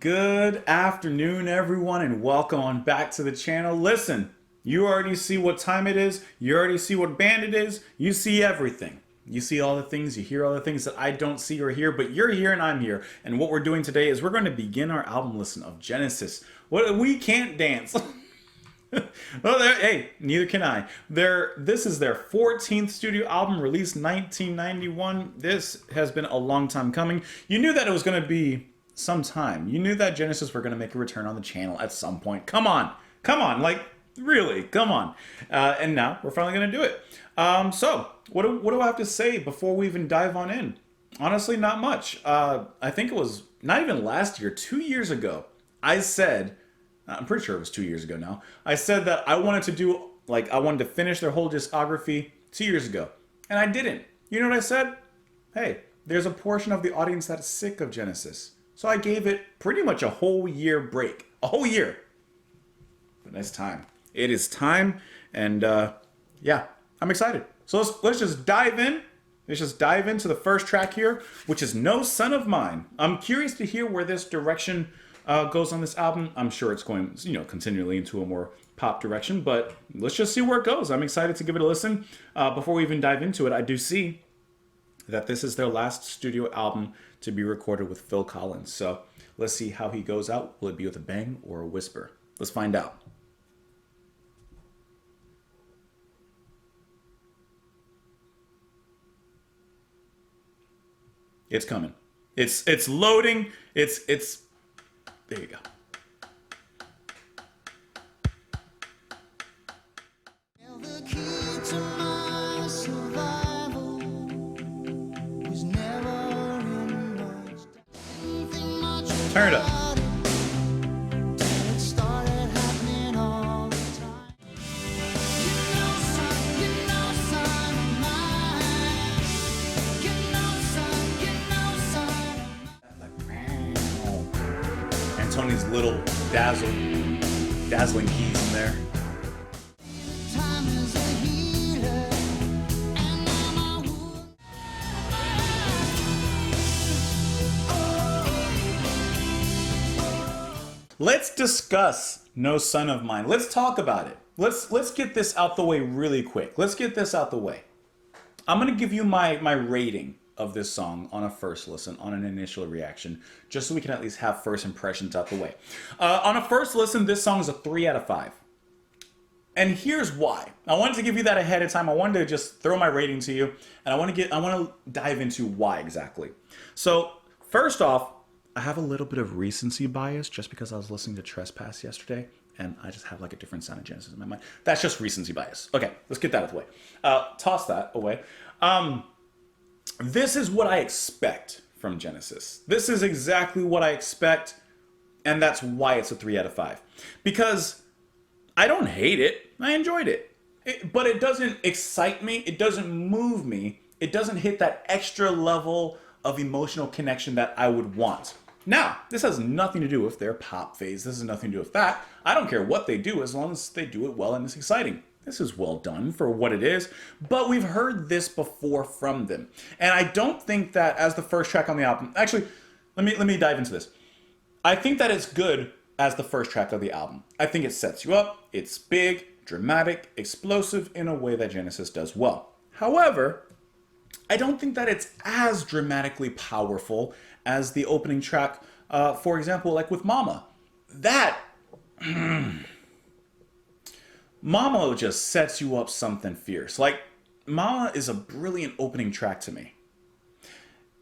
Good afternoon, everyone, and welcome on back to the channel. Listen, you already see what time it is. You already see what band it is. You see everything. You see all the things. You hear all the things that I don't see or hear, but you're here and I'm here. And what we're doing today is we're going to begin our album listen of Genesis. What we can't dance. Well, hey, neither can I. This is their 14th studio album, released 1991. This has been a long time coming. You knew that it was going to be some time. You knew that Genesis were going to make a return on the channel at some point. Come on, like really, come on. And now we're finally going to do it. So what do I have to say before we even dive on in? Honestly, not much. I think it was not even last year, 2 years ago. I said, I'm pretty sure it was 2 years ago now. I said that I wanted to finish their whole discography 2 years ago. And I didn't. You know what I said? Hey, there's a portion of the audience that's sick of Genesis. So I gave it pretty much a whole year break. A whole year. But it's time. It is time. And yeah, I'm excited. So let's just dive in. Let's just dive into the first track here, which is No Son of Mine. I'm curious to hear where this direction goes on this album. I'm sure it's going, continually into a more pop direction, but let's just see where it goes. I'm excited to give it a listen. Before we even dive into it, I do see that this is their last studio album to be recorded with Phil Collins. So let's see how he goes out. Will it be with a bang or a whisper? Let's find out. It's coming. It's loading. It's there you go. Turn it up. And Tony's little dazzling keys in there. Let's discuss No Son of Mine. Let's talk about it. Let's get this out the way really quick. Let's get this out the way. I'm going to give you my rating of this song on a first listen, on an initial reaction, just so we can at least have first impressions out the way. On a first listen, this song is a 3 out of 5. And here's why. I wanted to give you that ahead of time. I wanted to just throw my rating to you, and I want to dive into why exactly. So, first off, I have a little bit of recency bias just because I was listening to Trespass yesterday, and I just have like a different sound of Genesis in my mind. That's just recency bias. Okay, let's get that out of the way. Toss that away. This is what I expect from Genesis. This is exactly what I expect, and that's why it's a 3 out of 5. Because I don't hate it. I enjoyed it. But it doesn't excite me. It doesn't move me. It doesn't hit that extra level of emotional connection that I would want. Now, this has nothing to do with their pop phase. This has nothing to do with that. I don't care what they do as long as they do it well and it's exciting. This is well done for what it is, but we've heard this before from them. And I don't think that as the first track on the album, actually, let me dive into this. I think that it's good as the first track of the album. I think it sets you up. It's big, dramatic, explosive in a way that Genesis does well. However, I don't think that it's as dramatically powerful as the opening track, for example, like with Mama. That, Mama just sets you up something fierce. Like, Mama is a brilliant opening track to me.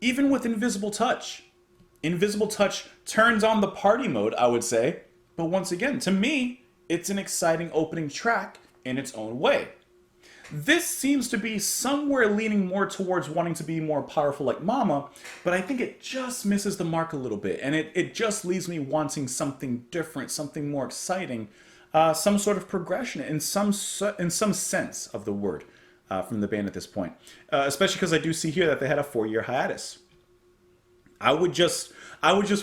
Even with Invisible Touch. Invisible Touch turns on the party mode, I would say. But once again, to me, it's an exciting opening track in its own way. This seems to be somewhere leaning more towards wanting to be more powerful like Mama, but I think it just misses the mark a little bit, and it just leaves me wanting something different, something more exciting, some sort of progression in some sense of the word from the band at this point, especially because I do see here that they had a 4-year hiatus. I would just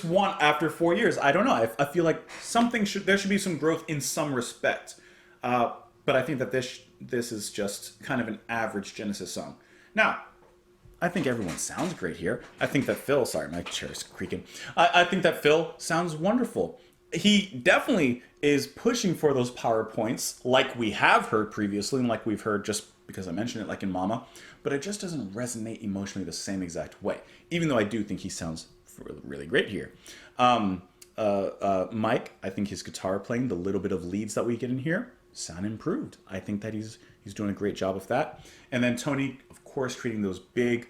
want after 4 years, I don't know, I feel like there should be some growth in some respect. But I think that this is just kind of an average Genesis song. Now, I think everyone sounds great here. I think that Phil, sorry, my chair's creaking. I think that Phil sounds wonderful. He definitely is pushing for those power points like we have heard previously and like we've heard just because I mentioned it like in Mama, but it just doesn't resonate emotionally the same exact way, even though I do think he sounds really great here. Mike, I think his guitar playing, the little bit of leads that we get in here, sound improved. I think that he's doing a great job of that. And then Tony, of course, creating those big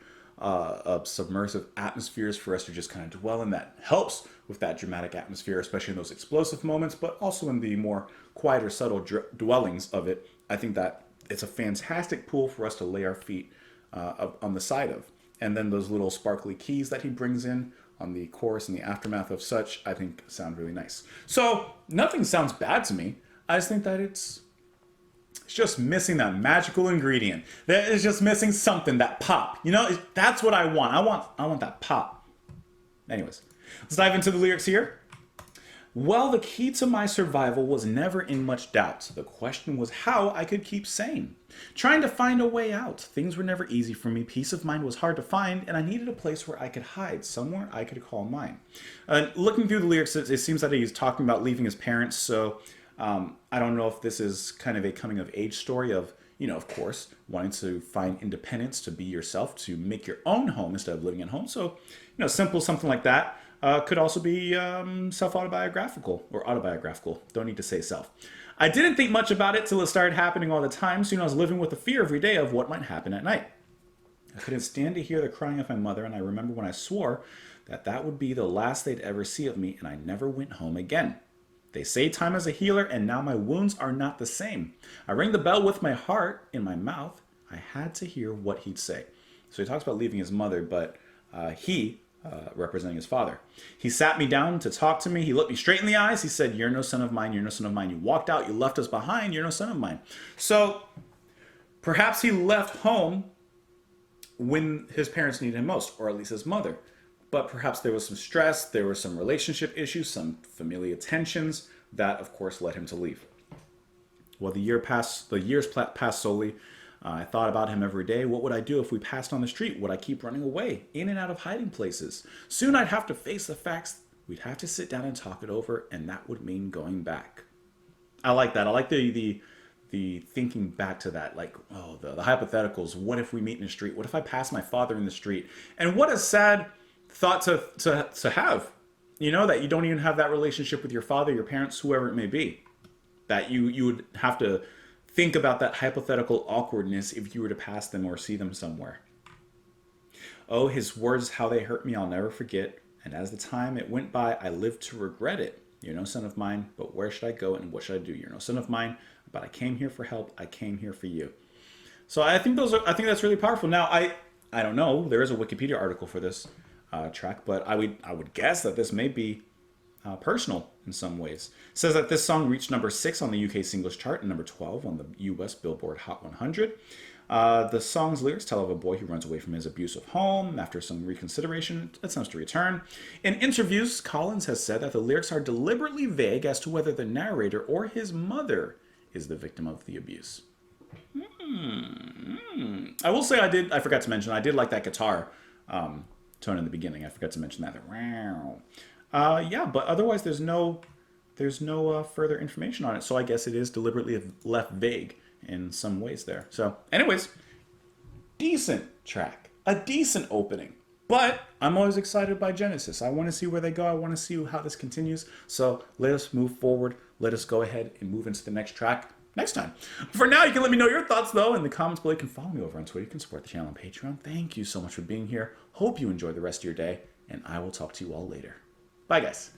submersive atmospheres for us to just kind of dwell in. That helps with that dramatic atmosphere, especially in those explosive moments, but also in the more quieter, subtle dwellings of it. I think that it's a fantastic pool for us to lay our feet on the side of. And then those little sparkly keys that he brings in on the chorus and the aftermath of such, I think sound really nice. So nothing sounds bad to me. I just think that it's just missing that magical ingredient. That is just missing something, that pop. You know, that's what I want. I want that pop. Anyways, let's dive into the lyrics here. Well, the key to my survival was never in much doubt. The question was how I could keep sane. Trying to find a way out. Things were never easy for me. Peace of mind was hard to find, and I needed a place where I could hide, somewhere I could call mine. Looking through the lyrics, it seems that he's talking about leaving his parents, so I don't know if this is kind of a coming of age story of, you know, of course, wanting to find independence, to be yourself, to make your own home instead of living at home. So, you know, simple something like that. Could also be self-autobiographical or autobiographical. Don't need to say self. I didn't think much about it till it started happening all the time. Soon I was living with the fear every day of what might happen at night. I couldn't stand to hear the crying of my mother, and I remember when I swore that that would be the last they'd ever see of me, and I never went home again. They say time is a healer, and now my wounds are not the same. I rang the bell with my heart in my mouth. I had to hear what he'd say. So he talks about leaving his mother, but representing his father. He sat me down to talk to me. He looked me straight in the eyes. He said, "You're no son of mine. You're no son of mine. You walked out. You left us behind. You're no son of mine." So perhaps he left home when his parents needed him most, or at least his mother. But perhaps there was some stress. There were some relationship issues, some familial tensions that, of course, led him to leave. Well, the years passed slowly. I thought about him every day. What would I do if we passed on the street? Would I keep running away, in and out of hiding places? Soon I'd have to face the facts. We'd have to sit down and talk it over, and that would mean going back. I like that. I like the thinking back to that, like, oh, the hypotheticals. What if we meet in the street? What if I pass my father in the street? And what a sad thought to have. You know, that you don't even have that relationship with your father, your parents, whoever it may be. That you would have to think about that hypothetical awkwardness if you were to pass them or see them somewhere. Oh, his words, how they hurt me, I'll never forget. And as the time it went by, I lived to regret it. You're no son of mine, but where should I go and what should I do? You're no son of mine, but I came here for help. I came here for you. So I think that's really powerful. Now, I don't know. There is a Wikipedia article for this track, but I would guess that this may be personal in some ways. It says that this song reached number 6 on the UK singles chart and number 12 on the US Billboard Hot 100. The song's lyrics tell of a boy who runs away from his abusive home. After some reconsideration, attempts to return. In interviews, Collins has said that the lyrics are deliberately vague as to whether the narrator or his mother is the victim of the abuse. I will say I forgot to mention, I did like that guitar tone in the beginning. I forgot to mention that. Yeah, but otherwise there's no further information on it. So I guess it is deliberately left vague in some ways there. So anyways, decent track, a decent opening. But I'm always excited by Genesis. I want to see where they go. I want to see how this continues. So let us move forward. Let us go ahead and move into the next track next time. For now, you can let me know your thoughts, though, in the comments below. You can follow me over on Twitter. You can support the channel on Patreon. Thank you so much for being here. Hope you enjoy the rest of your day, and I will talk to you all later. Bye, guys.